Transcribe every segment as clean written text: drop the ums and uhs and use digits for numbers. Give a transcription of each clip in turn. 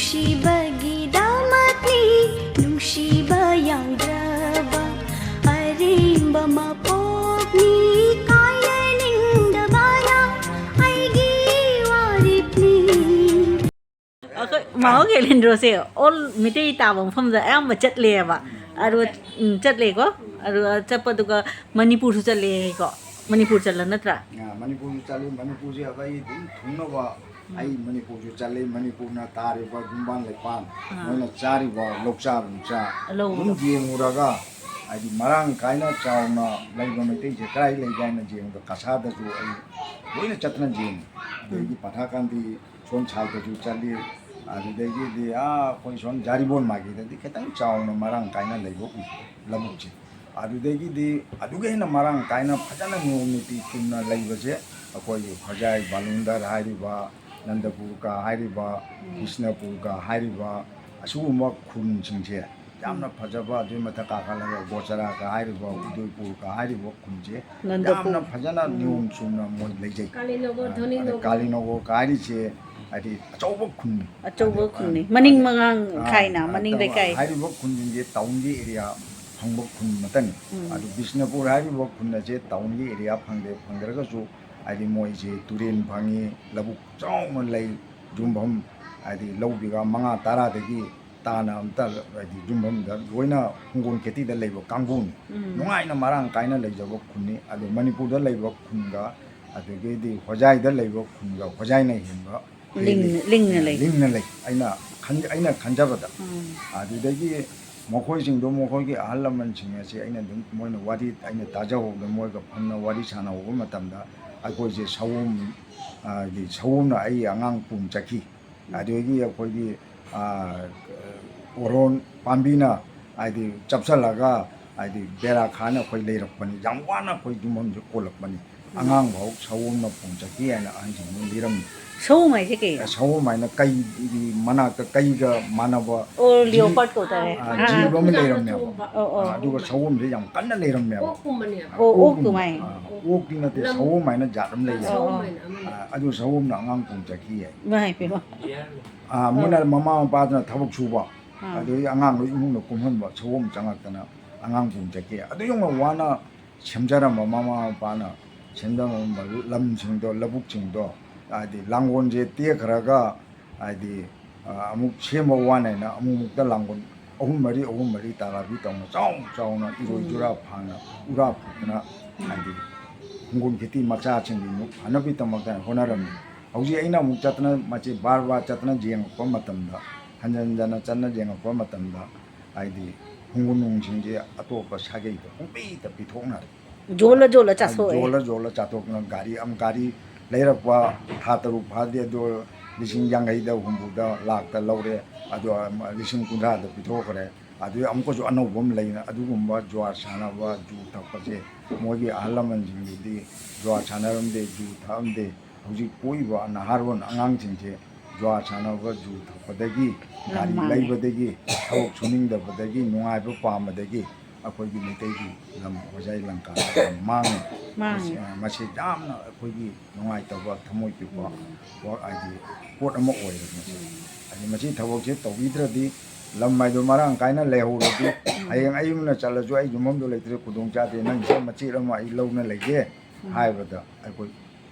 ꯅꯨꯡꯁꯤꯕꯒꯤꯗꯃꯛꯅꯤ ꯅꯨꯡꯁꯤꯕ ꯌꯥꯎꯗ꯭ꯔꯕ ꯑꯔꯦꯝꯕ ꯃꯄꯣꯛꯅꯤ ꯀꯥꯏꯅꯅꯤꯡꯗꯕꯅ ꯑꯩꯒꯤ ꯋꯥꯔꯦꯞꯅꯤ ꯃꯥꯒ ꯀꯦꯂꯦꯟꯗ꯭ꯔꯣꯁꯦ ꯑꯣꯜ ꯃꯤꯇꯩ ꯇꯥꯕ ꯃꯐꯝꯗ ꯑꯌꯥꯝꯕ ꯆꯠꯂꯦꯕ ꯑꯗꯨꯒ ꯆꯠꯂꯦꯀꯣ ꯑꯗꯨꯒ ꯆꯠꯄꯗꯨꯒ ꯃꯅꯤꯄꯨꯔꯁꯨ ꯆꯠꯂꯦꯀꯣ ꯃꯅꯤꯄꯨꯔ ꯆꯠꯂ ꯅꯠꯇ꯭ꯔꯥ ꯃꯅꯤꯄꯨꯔꯁꯨ ꯆꯠꯂꯤ ꯃꯅꯤꯄꯨꯔꯁꯦ ꯑꯩ ꯑꯗꯨꯝ ꯊꯨꯡꯅꯕ ꯑꯩ ꯃꯅꯤꯄꯨꯔꯁꯨ ꯆꯠꯂꯤ ꯃꯅꯤꯄꯨꯔꯅ ꯇꯥꯔꯤꯕ ꯈꯨꯡꯕꯥꯟ ꯂꯩꯄꯥꯛ ꯃꯣꯏꯅ ꯆꯥꯔꯤꯕ ꯂꯧꯆꯥ ꯑꯗꯨꯝ ꯌꯦꯡꯉꯨꯔꯒ ꯍꯥꯏꯗꯤ ꯃꯔꯥꯡ ꯀꯥꯏꯅ ꯆꯥꯎꯅ ꯂꯩꯕ ꯃꯩꯇꯩꯁꯦ ꯀꯗꯥꯏ ꯂꯩꯒꯦ ꯍꯥꯏꯅ ꯌꯦꯡꯕꯗ ꯀꯁꯥꯔꯗꯁꯨ ꯑꯩ ꯂꯣꯏꯅ ꯆꯠꯇꯅ ꯌꯦꯡꯉꯤ ꯑꯗꯒꯤ ꯄꯊꯥꯀꯥꯟꯗꯤ ꯁꯣꯝ ꯁꯥꯏꯗꯁꯨ ꯆꯠꯂꯤ ꯑꯗꯨꯗꯒꯤꯗꯤ ꯑꯩꯈꯣꯏ ꯁꯣꯝ ꯖꯥꯔꯤꯕꯣꯟ ꯃꯥꯏꯀꯩꯗꯗꯤ ꯈꯤꯇꯪ ꯆꯥꯎꯅ ꯃꯔꯥꯡ ꯀꯥꯏꯅ ꯂꯩꯕ ꯎꯏ ꯂꯧꯕꯨꯛꯁꯦ ꯑꯗꯨꯗꯒꯤꯗꯤ ꯑꯗꯨꯒ ꯍꯦꯟꯅ ꯃꯔꯥꯡ ꯀꯥꯏꯅ ꯐꯖꯅ ꯅꯤꯌꯣꯝ ꯅꯤꯇꯤ ꯆꯨꯝꯅ ꯂꯩꯕꯁꯦ ꯑꯩꯈꯣꯏꯒꯤ ꯍꯣꯖꯥꯏ ꯕꯥꯂꯨꯟꯗꯔ ꯍꯥꯏꯔꯤꯕ ꯅꯟꯗꯄꯨꯔꯀ ꯍꯥꯏꯔꯤꯕ ꯕꯤꯁꯅꯄꯨꯔꯀ ꯍꯥꯏꯔꯤꯕ ꯑꯁꯤꯒꯨꯝꯕ ꯈꯨꯟꯁꯤꯡꯁꯦ ꯌꯥꯝꯅ ꯐꯖꯕ ꯑꯗꯨꯒꯤ ꯃꯊꯛ ꯀꯥꯈꯠꯂꯒ ꯒꯣꯆꯔꯥꯀ ꯍꯥꯏꯔꯤꯕ ꯎꯗꯣꯏꯄꯨꯔꯀ ꯍꯥꯏꯔꯤꯕ ꯈꯨꯟꯁꯦ ꯌꯥꯝꯅ ꯐꯖꯅ ꯅꯤꯌꯣꯝ ꯆꯨꯝꯅ ꯃꯣꯏ ꯂꯩꯖꯩ ꯀꯥꯂꯤꯅꯣꯒꯣꯔꯀ ꯍꯥꯏꯔꯤꯁꯦ ꯍꯥꯏꯗꯤ ꯑꯆꯧꯕ ꯈꯨꯟꯅꯤ ꯑꯆꯧꯕ ꯈꯨꯟꯅꯤ ꯃꯅꯤꯡ ꯃꯉꯥꯡ ꯈꯥꯏꯅ ꯃꯅꯤꯡ ꯂꯩꯀꯥꯏ ꯍꯥꯏꯔꯤꯕ ꯈꯨꯟꯁꯤꯡꯁꯦ ꯇꯥꯎꯟꯒꯤ ꯑꯦꯔꯤꯌꯥ ꯐꯪꯕ ꯈꯨꯟ ꯑꯃꯇꯅꯤ ꯑꯗꯨ ꯕꯤꯁꯅꯄꯨꯔ ꯍꯥꯏꯔꯤꯕ ꯈꯨꯟ ꯑꯁꯦ ꯇꯥꯎꯟꯒꯤ ꯑꯦꯔꯤꯌా ꯐꯪꯗ꯭ꯔꯒꯁꯨ ꯍꯥꯏꯗꯤ ꯃꯣꯏꯁꯦ ꯇꯨꯔꯦꯟ ꯐꯪꯉꯤ ꯂꯧꯕꯨꯛ ꯆꯥꯎꯅ ꯂꯩ ꯌꯨꯝꯐꯝ ꯍꯥꯏꯗꯤ ꯂꯧ ꯕꯤꯘꯥ 5-10ꯗꯒꯤ ꯇꯥꯅ ꯑꯝꯇ ꯍꯥꯏꯗꯤ ꯌꯨꯝꯐꯝꯗ ꯂꯣꯏꯅ ꯍꯤꯡꯒꯣꯜ ꯈꯦꯇꯤꯗ ꯂꯩꯕ ꯀꯥꯡꯕꯨꯅꯤ ꯅꯨꯡꯉꯥꯏꯅ ꯃꯔꯥꯡ ꯀꯥꯏꯅ ꯂꯩꯖꯕ ꯈꯨꯟꯅꯤ ꯑꯗꯨ ꯃꯅꯤꯄꯨꯔꯗ ꯂꯩꯕ ꯈꯨꯟꯒ ꯑꯗꯒꯤꯗꯤ ꯍꯣꯖꯥꯏꯗ ꯂꯩꯕ ꯈꯨꯟꯒ ꯍꯣꯖꯥꯏꯅ ꯍꯦꯟꯕ ꯂꯤꯡꯅ ꯂꯩ ꯑꯩꯅ ꯈꯟꯖꯕꯗ ꯑꯗꯨꯗꯒꯤ ꯃꯈꯣꯏꯁꯤꯡꯗꯣ ꯃꯈꯣꯏꯒꯤ ꯑꯍꯜ ꯂꯃꯟꯁꯤꯡ ꯑꯁꯤ ꯑꯩꯅ ꯑꯗꯨꯝ ꯃꯣꯏꯅ ꯋꯥꯔꯤ ꯑꯩꯅ ꯇꯥꯖꯍꯧꯕꯗ ꯃꯣꯏꯒ ꯐꯝꯅ ꯋꯥꯔꯤ ꯁꯥꯟꯅꯍꯧꯕ ꯃꯇꯝꯗ ꯑꯩꯈꯣꯏꯁꯦ ꯁꯑꯣꯝꯅ ꯑꯩ ꯑꯉꯥꯡ ꯄꯨꯡ ꯆꯠꯈꯤ ꯑꯗꯒꯤ ꯑꯩꯈꯣꯏꯒꯤ ꯑꯣꯔꯣꯟ ꯄꯥꯝꯕꯤꯅ ꯍꯥꯏꯗꯤ ꯆꯞꯁꯜꯂꯒ ꯍꯥꯏꯗꯤ ꯕꯦꯔꯥ ꯈꯥꯅ ꯑꯩꯈꯣꯏ ꯂꯩꯔꯛꯄꯅꯤ ꯌꯥꯝ ꯋꯥꯅ ꯑꯩꯈꯣꯏ ꯌꯨꯝꯐꯝꯁꯦ ꯀꯣꯜꯂꯛꯄꯅꯤ ꯑꯉꯥꯡꯐꯥꯎ ꯁꯑꯣꯝꯅ ꯄꯨꯡ ꯆꯠꯈꯤ ꯍꯥꯏꯅ ꯑꯍꯟꯁꯤꯡꯅ ꯂꯤꯔꯝꯃꯤ ꯁꯑꯣꯝ ꯍꯥꯏꯁꯦ ꯀꯩꯅꯣ ꯁꯑꯣꯝ ꯍꯥꯏꯅ ꯀꯩꯒꯤ ꯃꯅꯥꯛꯇ ꯀꯩꯒ ꯃꯥꯟꯅꯕ ꯑꯣ ꯂꯤꯑꯣꯄꯥꯔꯠ ꯀꯧꯇꯥꯔꯦ ꯖꯤꯕ ꯑꯃ ꯂꯩꯔꯝꯃꯦꯕ ꯑꯗꯨꯒ ꯁꯑꯣꯝꯁꯦ ꯌꯥꯝ ꯀꯟꯅ ꯂꯩꯔꯝꯃꯦꯕ ꯑꯣꯛꯀꯨꯝꯥꯏ ꯑꯣꯛꯇꯤ ꯅꯠꯇꯦ ꯁꯑꯣꯝ ꯍꯥꯏꯅ ꯖꯥꯠ ꯑꯃ ꯂꯩꯌꯦꯕ ꯑꯗꯨ ꯁꯑꯣꯝꯅ ꯑꯉꯥꯡ ꯄꯨꯡ ꯆꯠꯈꯤ ꯌꯥꯏ ꯃꯣꯏꯅ ꯃꯃꯥ ꯃꯄꯥꯗꯨꯅ ꯊꯕꯛ ꯁꯨꯕ ꯑꯗꯨꯗꯒꯤ ꯑꯉꯥꯡꯗꯣ ꯏꯃꯨꯡꯗ ꯀꯨꯝꯍꯟꯕ ꯁꯑꯣꯝ ꯆꯪꯉꯛꯇꯅ ꯑꯉꯥꯡ ꯄꯨꯡ ꯆꯠꯈꯤ ꯑꯗꯨ ꯌꯧꯅ ꯋꯥꯅ ꯁꯦꯝꯖꯔꯝꯕ ꯃꯃꯥ ꯃꯄꯥꯅ ꯁꯦꯝꯖꯔꯝꯕ ꯂꯝꯁꯤꯡꯗꯣ ꯂꯧꯕꯨꯛꯁꯤꯡꯗꯣ ꯍꯥꯏꯗꯤ ꯂꯥꯡꯒꯣꯜꯁꯦ ꯇꯦꯛꯈ꯭ꯔꯒ ꯍꯥꯏꯗꯤ ꯑꯃꯨꯛ ꯁꯦꯝꯕ ꯋꯥꯅꯦꯅ ꯑꯃꯨꯛꯃꯨꯛꯇ ꯂꯥꯡꯒꯣꯜ 3 ꯇꯥꯔꯥꯕꯤ ꯇꯧꯅ ꯆꯥꯎꯅ ꯏꯔꯣꯏ ꯖꯨꯔꯥ ꯐꯥꯅ ꯎꯔꯥ ꯐꯨꯛꯇꯅ ꯍꯥꯏꯗꯤ ꯍꯤꯡꯒꯣꯜ ꯈꯦꯇꯤ ꯃꯆꯥꯁꯤꯡꯒꯤ ꯐꯅꯕꯒꯤꯗꯃꯛꯇ ꯍꯣꯠꯅꯔꯝꯃꯤ ꯍꯧꯖꯤꯛ ꯑꯩꯅ ꯑꯃꯨꯛ ꯆꯠꯇꯅ ꯃꯁꯤ ꯕꯥꯔ ꯆꯠꯇꯅ ꯌꯦꯡꯉꯛꯄ ꯃꯇꯝꯗ ꯍꯟꯖꯟ ꯆꯠꯅ ꯌꯦꯡꯉꯛꯄ ꯃꯇꯝꯗ ꯍꯥꯏꯗꯤ ꯈꯨꯡꯒꯪ ꯅꯨꯡꯁꯤꯡꯁꯦ ꯑꯇꯣꯞꯄ ꯁꯥꯒꯩꯗ ꯄꯨꯡꯄꯤꯗ ꯄꯤꯊꯣꯛꯅꯔꯦ ꯖꯣꯜꯂ ꯆꯥꯊꯣꯛꯑꯦ ꯖꯣꯜꯂ ꯆꯥꯊꯣꯛꯇꯅ ꯒꯥꯔꯤ ꯂꯩꯔꯛꯄ ꯊꯥ 3 ꯐꯥꯗꯦ ꯑꯗꯣ 50,000ꯗ 60ꯗ ꯂꯥꯛꯇ ꯂꯧꯔꯦ ꯑꯗꯣ 50,000 ꯄꯤꯊꯣꯛꯈ꯭ꯔꯦ ꯑꯗꯨ ꯑꯃꯨꯛꯀꯁꯨ ꯑꯅꯧꯕ ꯑꯃ ꯂꯩꯅ ꯑꯗꯨꯒꯨꯝꯕ ꯖꯨꯋꯥꯔ ꯁꯥꯟꯅꯕ ꯖꯨ ꯊꯛꯄꯁꯦ ꯃꯣꯏꯒꯤ ꯑꯍꯜ ꯂꯃꯟꯁꯤꯡꯗꯨꯗꯤ ꯖꯨꯋꯥꯔ ꯁꯥꯟꯅꯔꯝꯗꯦ ꯖꯨ ꯊꯛꯑꯝꯗꯦ ꯍꯧꯖꯤꯛ ꯄꯣꯛꯏꯕ ꯅꯍꯥꯔꯣꯟ ꯑꯉꯥꯡꯁꯤꯡꯁꯦ ꯖꯨꯋꯥꯔ ꯁꯥꯟꯅꯕ ꯖꯨ ꯊꯛꯄꯗꯒꯤ ꯒꯥꯔꯤ ꯂꯩꯕꯗꯒꯤ ꯊꯕꯛ ꯁꯨꯅꯤꯡꯗꯕꯗꯒꯤ ꯅꯨꯡꯉꯥꯏꯕ ꯄꯥꯝꯕꯗꯒꯤ ꯑꯩꯈꯣꯏꯒꯤ ꯃꯩꯇꯩꯒꯤ ꯂꯝ ꯍꯣꯖꯥꯏ ꯂꯪꯀꯥꯗ ꯌꯥꯝ ꯃꯥꯡꯉꯦ ꯃꯁꯤ ꯌꯥꯝꯅ ꯑꯩꯈꯣꯏꯒꯤ ꯅꯨꯡꯉꯥꯏꯇꯕ ꯊꯃꯣꯏ ꯄꯤꯛꯄ ꯍꯥꯏꯗꯤ ꯄꯣꯠ ꯑꯃ ꯑꯣꯏꯔꯦ ꯃꯁꯤ ꯍꯥꯏꯗꯤ ꯃꯁꯤ ꯊꯕꯛꯁꯦ ꯇꯧꯕꯤꯗ꯭ꯔꯗꯤ ꯂꯝ ꯍꯥꯏꯗꯣ ꯃꯔꯥꯡ ꯀꯥꯏꯅ ꯂꯩꯍꯧꯔꯗꯤ ꯍꯌꯦꯡ ꯑꯩꯅ ꯆꯠꯂꯁꯨ ꯑꯩ ꯌꯨꯝꯐꯝꯗꯣ ꯂꯩꯇ꯭ꯔꯦ ꯈꯨꯗꯣꯡ ꯆꯥꯗꯦ ꯅꯪꯁꯦ ꯃꯆꯦꯠ ꯑꯃ ꯑꯩ ꯂꯧꯅ ꯂꯩꯒꯦ ꯍꯥꯏꯕꯗ ꯑꯩꯈꯣꯏ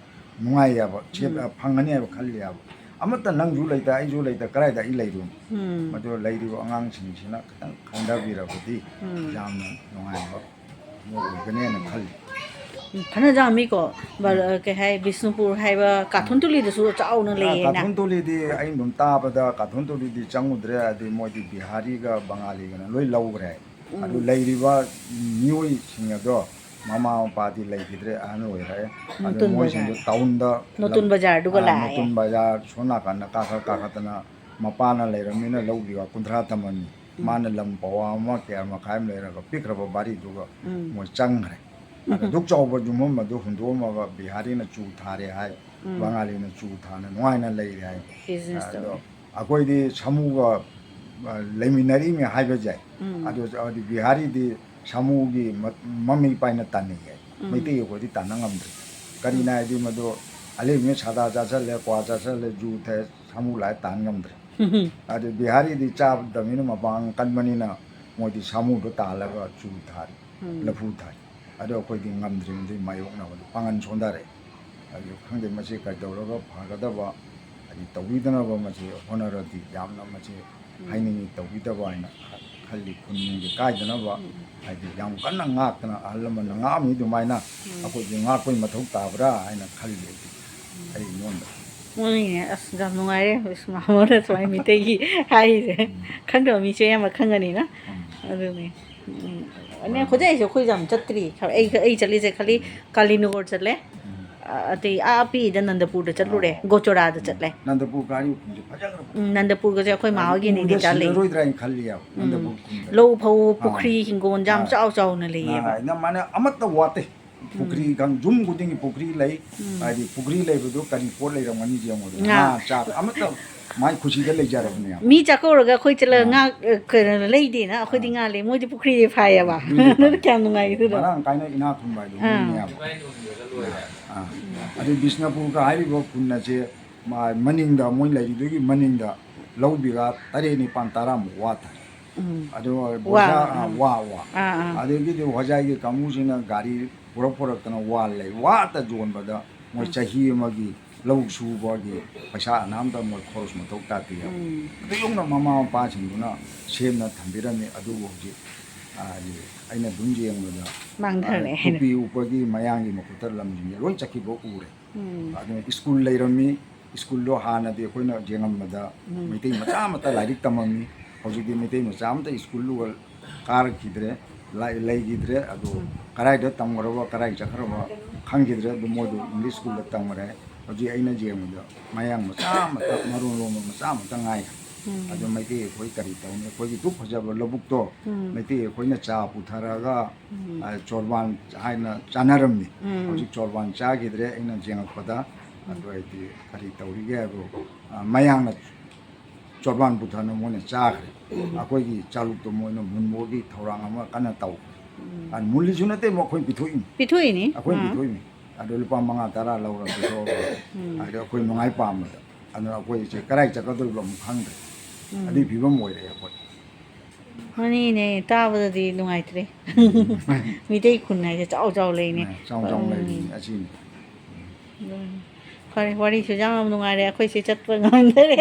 ꯅꯨꯡꯉꯥꯏꯌꯦꯕ ꯐꯪꯒꯅꯤ ꯍꯥꯏꯕ ꯈꯜꯂꯤꯌꯦꯕ ꯑꯃꯠꯇ ꯅꯪꯁꯨ ꯂꯩꯇ ꯑꯩꯁꯨ ꯂꯩꯇ ꯀꯗꯥꯏꯗ ꯑꯩ ꯂꯩꯔꯨꯅꯤ ꯃꯗꯨ ꯂꯩꯔꯤꯕ ꯑꯉꯥꯡꯁꯤꯡꯁꯤꯅ ꯈꯤꯇꯪ ꯈꯟꯊꯕꯤꯔꯕꯗꯤ ꯌꯥꯝꯅ ꯅꯨꯡꯉꯥꯏꯕ ꯑꯃ ꯑꯣꯏꯒꯅꯦꯅ ꯈꯜꯂꯤ ꯐꯅ ꯌꯥꯝꯃꯤꯀꯣ ꯀꯩ ꯍꯥꯏ ꯕꯤꯁꯅꯨꯄꯨꯔ ꯍꯥꯏꯕ ꯀꯥꯊꯣꯟ ꯇꯨꯂꯤꯗꯁꯨ ꯆꯥꯎꯅ ꯂꯩꯌꯦꯅ ꯀꯥꯊꯣꯟ ꯇꯣꯂꯤꯗꯤ ꯑꯩ ꯑꯗꯨꯝ ꯇꯥꯕꯗ ꯀꯥꯊꯣꯟ ꯇꯣꯂꯤꯗꯤ ꯆꯪꯉꯨꯗ꯭ꯔꯦ ꯍꯥꯏꯗꯤ ꯃꯣꯏꯗꯤ ꯕꯤꯍꯥꯔꯤꯒ ꯕꯪꯒꯥꯂꯤꯒꯅ ꯂꯣꯏ ꯂꯧꯈ꯭ꯔꯦ ꯑꯗꯨ ꯂꯩꯔꯤꯕ ꯃꯤꯑꯣꯏꯁꯤꯡ ꯑꯗꯣ ꯃꯃꯥ ꯃꯄꯥꯗꯤ ꯂꯩꯈꯤꯗ꯭ꯔꯦ ꯑꯍꯟ ꯑꯣꯏꯔꯛꯑꯦ ꯑꯗꯨ ꯃꯣꯏꯁꯤꯡꯗꯣ ꯇꯥꯎꯟꯗ ꯅꯣꯇꯨꯟ ꯕꯖꯥꯔꯗꯨꯒ ꯂꯥꯛꯑꯦ ꯅꯣꯇꯨꯟ ꯕꯖꯥꯔ ꯁꯣꯝ ꯅꯥꯀꯟꯗ ꯀꯥꯈꯠꯇꯅ ꯃꯄꯥꯅ ꯂꯩꯔꯝꯅꯤꯅ ꯂꯧ ꯕꯤꯘꯥ 30 ꯊꯝꯃꯅꯤ ꯃꯥꯅ ꯂꯝ ꯄꯋꯥ ꯑꯃ ꯀꯌꯥ ꯃꯈꯥꯏ ꯑꯃ ꯂꯩꯔꯒ ꯄꯤꯛꯈ꯭ꯔꯕ ꯕꯥꯔꯤꯗꯨꯒ ꯃꯣꯏ ꯆꯪꯈ꯭ꯔꯦ ꯑꯗꯨꯛ ꯆꯥꯎꯕ ꯌꯨꯝꯐꯝ ꯑꯗꯨ ꯍꯨꯟꯗꯣꯛꯑꯝꯃꯒ ꯕꯤꯍꯥꯔꯤꯅ ꯆꯨ ꯊꯥꯔꯦ ꯍꯥꯏ ꯕꯪꯒꯥꯂꯤꯅ ꯆꯨ ꯊꯥꯅ ꯅꯨꯡꯉꯥꯏꯅ ꯂꯩꯔꯦ ꯍꯥꯏ ꯑꯗꯣ ꯑꯩꯈꯣꯏꯗꯤ ꯁꯥꯃꯨꯒ ꯂꯩꯃꯤꯟꯅꯔꯤꯃꯦ ꯍꯥꯏꯕꯁꯦ ꯑꯗꯨ ꯕꯤꯍꯥꯔꯤꯗꯤ ꯁꯥꯃꯨꯒꯤ ꯃꯃꯩ ꯄꯥꯏꯅ ꯇꯥꯟꯅꯩ ꯍꯥꯏ ꯃꯩꯇꯩ ꯑꯩꯈꯣꯏꯗꯤ ꯇꯥꯟꯅ ꯉꯝꯗ꯭ꯔꯦ ꯀꯔꯤꯅ ꯍꯥꯏꯗꯤ ꯃꯗꯨ ꯑꯂꯩꯕꯅ ꯁꯥꯗꯥ ꯆꯥꯁꯤꯜꯂꯦ ꯀ꯭ꯋꯥ ꯆꯥꯁꯤꯜꯂꯦ ꯖꯨ ꯊꯛꯑꯦ ꯁꯥꯃꯨ ꯂꯥꯛꯑꯦ ꯇꯥꯟ ꯉꯝꯗ꯭ꯔꯦ ꯑꯗꯨ ꯕꯤꯍꯥꯔꯤꯗꯤ ꯆꯥꯕꯗꯃꯤꯅ ꯃꯄꯥꯡ ꯀꯟꯕꯅꯤꯅ ꯃꯣꯏꯗꯤ ꯁꯥꯃꯨꯗꯣ ꯇꯥꯜꯂꯒ ꯆꯨ ꯊꯥꯔꯤ ꯂꯐꯨ ꯊꯥꯏ ꯑꯗꯣ ꯑꯩꯈꯣꯏꯗꯤ ꯉꯝꯗ꯭ꯔꯤꯉꯩꯗꯤ ꯃꯥꯌꯣꯛꯅꯕꯗꯣ ꯄꯥꯡꯒꯟ ꯁꯣꯟꯊꯔꯦ ꯑꯗꯨ ꯈꯪꯗꯦ ꯃꯁꯤ ꯀꯩꯗꯧꯔꯒ ꯐꯒꯗꯕ ꯍꯥꯏꯗꯤ ꯇꯧꯕꯤꯗꯅꯕ ꯃꯁꯤ ꯍꯣꯠꯅꯔꯗꯤ ꯌꯥꯝꯅ ꯃꯁꯤ ꯍꯥꯏꯅꯤꯡꯉꯤ ꯇꯧꯕꯤꯗꯕ ꯍꯥꯏꯅ ꯈꯜꯂꯤ ꯈꯨꯟꯅꯨꯡꯒꯤ ꯀꯥꯏꯗꯅꯕ ꯍꯥꯏꯗꯤ ꯌꯥꯝ ꯀꯟꯅ ꯉꯥꯛꯇꯅ ꯑꯍꯜ ꯂꯃꯟꯅ ꯉꯥꯛꯑꯝꯃꯤ ꯑꯗꯨꯃꯥꯏꯅ ꯑꯩꯈꯣꯏꯁꯨ ꯉꯥꯛꯄꯒꯤ ꯃꯊꯧ ꯇꯥꯕ꯭ꯔꯥ ꯍꯥꯏꯅ ꯈꯜꯂꯤ ꯑꯩ ꯑꯩꯉꯣꯟꯗ ꯃꯣꯏꯅꯦ ꯑꯁ ꯌꯥꯝ ꯅꯨꯡꯉꯥꯏꯔꯦ ꯃꯥꯃꯣꯅ ꯁꯨꯃꯥꯏꯅ ꯃꯤꯇꯩꯒꯤ ꯍꯥꯏꯔꯤꯁꯦ ꯈꯪꯗꯕ ꯃꯤꯁꯨ ꯑꯌꯥꯝꯕ ꯈꯪꯒꯅꯤꯅ ꯑꯗꯨꯅꯦ ꯑꯅꯦ ꯍꯧꯖꯤꯛ ꯑꯩꯈꯣꯏꯁꯨ ꯌꯥꯝ ꯆꯠꯇ꯭ꯔꯤ ꯑꯩ ꯆꯠꯂꯤꯁꯦ ꯈꯜꯂꯤ ꯀꯥꯂꯤꯅꯒꯣꯔ ꯆꯠꯂꯦ ꯑꯇꯩ ꯑꯄꯤꯗ ꯅꯟꯗꯄꯨꯔꯗ ꯆꯠꯂꯨꯔꯦ ꯒꯣꯆꯣꯔꯥꯗ ꯆꯠꯂꯦ ꯅꯟꯗꯄꯨꯔ ꯒꯥꯔꯤ ꯈꯨꯟꯁꯦ ꯐꯖꯈ꯭ꯔꯕ ꯅꯟꯗꯄꯨꯔꯒꯁꯦ ꯑꯩꯈꯣꯏ ꯃꯥ ꯍꯣꯏꯒꯤ ꯅꯤꯡꯊꯤꯖꯥ ꯂꯩ ꯁꯤꯔꯔꯣꯏꯗ꯭ꯔꯥ ꯍꯥꯏꯅ ꯈꯜꯂꯤꯌꯦꯕ ꯅꯟꯗꯄꯨꯔ ꯈꯨꯟꯗ ꯂꯧ ꯐꯧ ꯄꯨꯈ꯭ꯔꯤ ꯍꯤꯡꯒꯣꯜ ꯌꯥꯝ ꯆꯥꯎ ꯆꯥꯎꯅ ꯂꯩꯌꯦꯕ ꯃꯥꯅ ꯑꯃꯠꯇ ꯋꯥꯠꯇꯦ ꯄꯨꯈ꯭ꯔꯤ ꯌꯨꯝ ꯈꯨꯗꯤꯡꯒꯤ ꯄꯨꯈ꯭ꯔꯤ ꯂꯩ ꯍꯥꯏꯗꯤ ꯄꯨꯈ꯭ꯔꯤ ꯂꯩꯕꯗꯣ ꯀꯔꯤ ꯄꯣꯠ ꯂꯩꯔꯝꯒꯅꯤ ꯌꯦꯡꯉꯣꯗ ꯉꯥ ꯆꯥꯛ ꯑꯃꯠꯇ ꯃꯥꯏ ꯈꯨꯁꯤꯗ ꯂꯩꯖꯔꯕꯅꯦ ꯃꯤ ꯆꯥꯛꯀꯧꯔꯒ ꯑꯩꯈꯣꯏ ꯆꯠꯂꯒ ꯉꯥ ꯀꯩꯅꯣ ꯂꯩꯗꯦꯅ ꯑꯩꯈꯣꯏꯗꯤ ꯉꯥ ꯂꯩ ꯃꯣꯏꯗꯤ ꯄꯨꯈ꯭ꯔꯤꯗꯤ ꯐꯥꯏꯌꯦꯕ ꯑꯗꯨ ꯀꯌꯥꯝ ꯅꯨꯡꯉꯥꯏꯒꯗꯨꯗꯣ ꯃꯔꯥꯡ ꯀꯥꯏꯅ ꯏꯅꯥꯛ ꯈꯨꯟꯕ ꯍꯥꯏꯗꯣ ꯃꯣꯏꯅꯦꯕ ꯑꯗꯨ ꯕꯤꯁꯅꯄꯨꯔꯒ ꯍꯥꯏꯔꯤꯕ ꯈꯨꯟ ꯑꯁꯦ ꯃꯅꯤꯡꯗ ꯃꯣꯏ ꯂꯩꯔꯤꯗꯨꯒꯤ ꯃꯅꯤꯡꯗ ꯂꯧ ꯕꯤঘꯥ 9-10 ꯋꯥ ꯊꯥꯏ ꯑꯗꯨ ꯕꯣꯁꯥ ꯋꯥ ꯑꯗꯒꯤꯗꯤ ꯍꯣꯖꯥꯏꯒꯤ ꯀꯥꯡꯕꯨꯁꯤꯡꯅ ꯒꯥꯔꯤ ꯄꯨꯔꯛꯇꯅ ꯋꯥ ꯂꯩ ꯋꯥꯇ ꯌꯣꯟꯕꯗ ꯃꯣꯏ ꯆꯍꯤ ꯑꯃꯒꯤ ꯂꯧ ꯁꯨꯕꯒꯤ ꯄꯩꯁꯥ ꯑꯅꯥꯝꯇ ꯃꯣꯏ ꯈꯣꯔꯁ ꯃꯊꯧ ꯇꯥꯗꯦꯕ ꯑꯗꯨꯒꯨꯝꯅ ꯃꯃꯥ ꯃꯄꯥꯁꯤꯡꯗꯨꯅ ꯁꯦꯝꯅ ꯊꯝꯕꯤꯔꯝꯃꯤ ꯑꯗꯨꯕꯨ ꯍꯧꯖꯤꯛ ꯑꯩꯅ ꯑꯗꯨꯝ ꯌꯦꯡꯕꯗ ꯇꯨꯄꯤ ꯎꯞꯄꯒꯤ ꯃꯌꯥꯡꯒꯤ ꯃꯈꯨꯠꯇ ꯂꯝꯁꯤꯡꯁꯦ ꯂꯣꯏ ꯆꯠꯈꯤꯕ ꯎꯔꯦ ꯑꯗꯨꯅ ꯁ꯭ꯀꯨꯜ ꯂꯩꯔꯝꯃꯤ ꯁ꯭ꯀꯨꯜꯗꯣ ꯍꯥꯟꯅꯗꯤ ꯑꯩꯈꯣꯏꯅ ꯌꯦꯡꯉꯝꯕꯗ ꯃꯩꯇꯩ ꯃꯆꯥ ꯑꯃꯠꯇ ꯂꯥꯏꯔꯤꯛ ꯇꯝꯃꯝꯃꯤ ꯍꯧꯖꯤꯛꯇꯤ ꯃꯩꯇꯩ ꯃꯆꯥ ꯑꯃꯠꯇ ꯁ꯭ꯀꯨꯜꯗꯨꯒ ꯀꯥꯔꯛꯈꯤꯗ꯭ꯔꯦ ꯂꯩꯈꯤꯗ꯭re ꯑꯗꯨ ꯀꯗꯥꯏꯗ ꯇꯝꯈ꯭ꯔꯕ ꯀꯗꯥꯏ ꯆꯠꯈ꯭ꯔꯕ ꯈꯪꯈꯤꯗ꯭ꯔꯦ ꯑꯗꯨ ꯃꯣꯏꯗꯨ ꯏꯪꯂꯤꯁ ꯁ꯭ꯀꯨꯜꯗ ꯇꯝꯈ꯭ꯔꯦ ꯍꯧꯖꯤꯛ ꯑꯩꯅ ꯌꯦꯡꯕꯗ ꯃꯌꯥꯡ ꯃꯆꯥ ꯑꯃꯠꯇ ꯃꯔꯣꯟ ꯂꯣꯟꯕ ꯃꯆꯥ ꯑꯃꯠꯇ ꯉꯥꯏꯈ꯭ꯔꯦ ꯑꯗꯨ ꯃꯩꯇꯩ ꯑꯩꯈꯣꯏ ꯀꯔꯤ ꯇꯧꯅꯤ ꯑꯩꯈꯣꯏꯒꯤ ꯗꯨꯛ ꯐꯖꯕ ꯂꯧꯕꯨꯛꯇꯣ ꯃꯩꯇꯩ ꯑꯩꯈꯣꯏꯅ ꯆꯥ ꯄꯨꯊꯔꯒ ꯆꯣꯔꯕꯥꯟ ꯍꯥꯏꯅ ꯆꯥꯅꯔꯝꯃꯤ ꯍꯧꯖꯤꯛ ꯆꯣꯔꯕꯥꯟ ꯆꯥꯈꯤꯗ꯭re ꯑꯩꯅ ꯌꯦꯡꯉꯛꯄꯗ ꯑꯗꯨ ꯑꯩꯗꯤ ꯀꯔꯤ ꯇꯧꯔꯤꯒꯦ ꯍꯥꯏꯕꯨ ꯃꯌꯥꯡꯅ ꯆꯣꯔꯕꯥꯟ ꯄꯨꯊꯅ ꯃꯣꯏꯅ ꯆꯥꯈ꯭ꯔꯦ ꯑꯩꯈꯣꯏꯒꯤ ꯆꯥꯂꯨꯛꯇꯣ ꯃꯣꯏꯅ ꯃꯨꯟꯕꯒꯤ ꯊꯧꯔꯥꯡ ꯑꯃ ꯀꯟꯅ ꯇꯧꯈ꯭ꯔꯦ ꯃꯨꯜꯂꯤꯁꯨ ꯅꯠꯇꯦ ꯃꯈꯣꯏ ꯄꯤꯊꯣꯛꯏꯅꯤ ꯑꯩꯈꯣꯏꯅ ꯄꯤꯊꯣꯛꯏꯅꯤ ꯑꯗꯨ ꯂꯨꯄꯥ 5-10 ꯂꯧꯔ ꯄꯤꯊꯣꯛꯑꯒ ꯍꯥꯏꯗꯤ ꯑꯩꯈꯣꯏ ꯅꯨꯡꯉꯥꯏ ꯄꯥꯝꯕꯗ ꯑꯗꯨꯅ ꯑꯩꯈꯣꯏꯁꯦ ꯀꯗꯥꯏ ꯆꯠꯀꯗꯧꯔꯤꯕ ꯑꯃꯨꯛ ꯈꯪꯗ꯭ꯔꯦ ꯑꯗꯨꯒꯤ ꯐꯤꯕꯝ ꯑꯣꯏꯔꯛꯑꯦ ꯑꯩꯈꯣꯏ ꯃꯅꯤꯅꯦ ꯇꯥꯕꯗꯗꯤ ꯅꯨꯡꯉꯥꯏꯇ꯭ꯔꯦ ꯃꯤꯇꯩ ꯈꯨꯟ ꯍꯥꯏꯁꯦ ꯆꯥꯎ ꯆꯥꯎ ꯂꯩꯅꯦ ꯆꯥꯎ ꯂꯩꯔꯤꯅꯤ ꯑꯁꯤꯅꯤ ꯐꯔꯦ ꯋꯥꯔꯤꯁꯨ ꯌꯥꯝ ꯅꯨꯡꯉꯥꯏꯔꯦ ꯑꯩꯈꯣꯏꯁꯦ ꯆꯠꯄ ꯉꯝꯗꯔꯦ